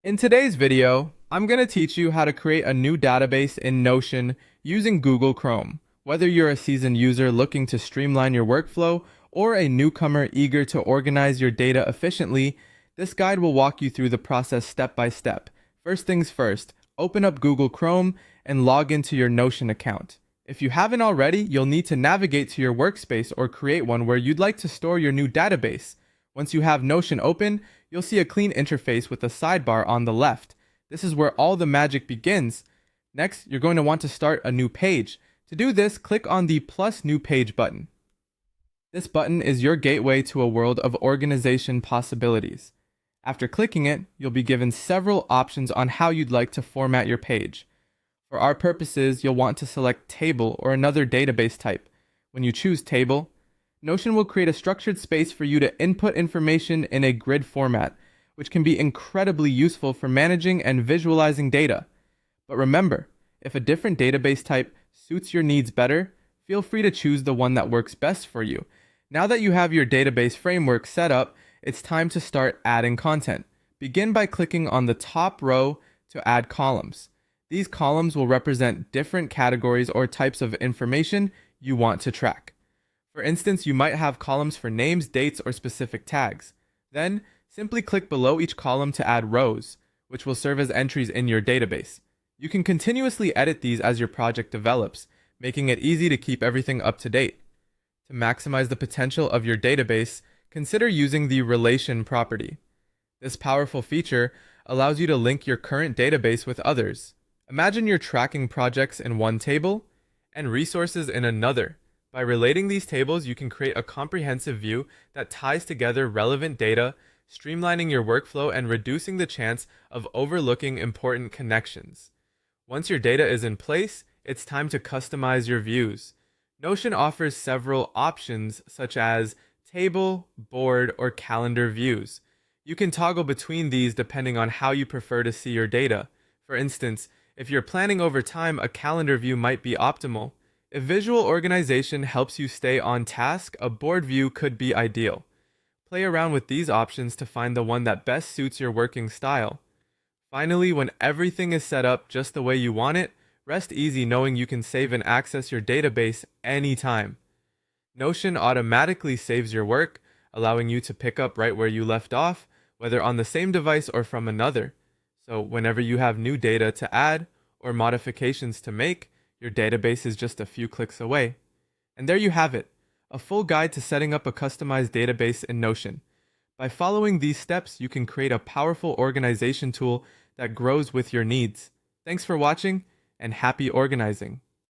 In today's video, I'm going to teach you how to create a new database in Notion using Google Chrome. Whether you're a seasoned user looking to streamline your workflow or a newcomer eager to organize your data efficiently, this guide will walk you through the process step by step. First things first, open up Google Chrome and log into your Notion account. If you haven't already, you'll need to navigate to your workspace or create one where you'd like to store your new database. Once you have Notion open, you'll see a clean interface with a sidebar on the left. This is where all the magic begins. Next, you're going to want to start a new page. To do this, click on the plus new page button. This button is your gateway to a world of organization possibilities. After clicking it, you'll be given several options on how you'd like to format your page. For our purposes, you'll want to select table or another database type. When you choose table, Notion will create a structured space for you to input information in a grid format, which can be incredibly useful for managing and visualizing data. But remember, if a different database type suits your needs better, feel free to choose the one that works best for you. Now that you have your database framework set up, it's time to start adding content. Begin by clicking on the top row to add columns. These columns will represent different categories or types of information you want to track. For instance, you might have columns for names, dates, or specific tags. Then, simply click below each column to add rows, which will serve as entries in your database. You can continuously edit these as your project develops, making it easy to keep everything up to date. To maximize the potential of your database, consider using the relation property. This powerful feature allows you to link your current database with others. Imagine you're tracking projects in one table and resources in another. By relating these tables, you can create a comprehensive view that ties together relevant data, streamlining your workflow and reducing the chance of overlooking important connections. Once your data is in place, it's time to customize your views. Notion offers several options such as table, board, or calendar views. You can toggle between these depending on how you prefer to see your data. For instance, if you're planning over time, a calendar view might be optimal. If visual organization helps you stay on task, a board view could be ideal. Play around with these options to find the one that best suits your working style. Finally, when everything is set up just the way you want it, rest easy knowing you can save and access your database anytime. Notion automatically saves your work, allowing you to pick up right where you left off, whether on the same device or from another. So whenever you have new data to add or modifications to make, your database is just a few clicks away. And there you have it, a full guide to setting up a customized database in Notion. By following these steps, you can create a powerful organization tool that grows with your needs. Thanks for watching, and happy organizing.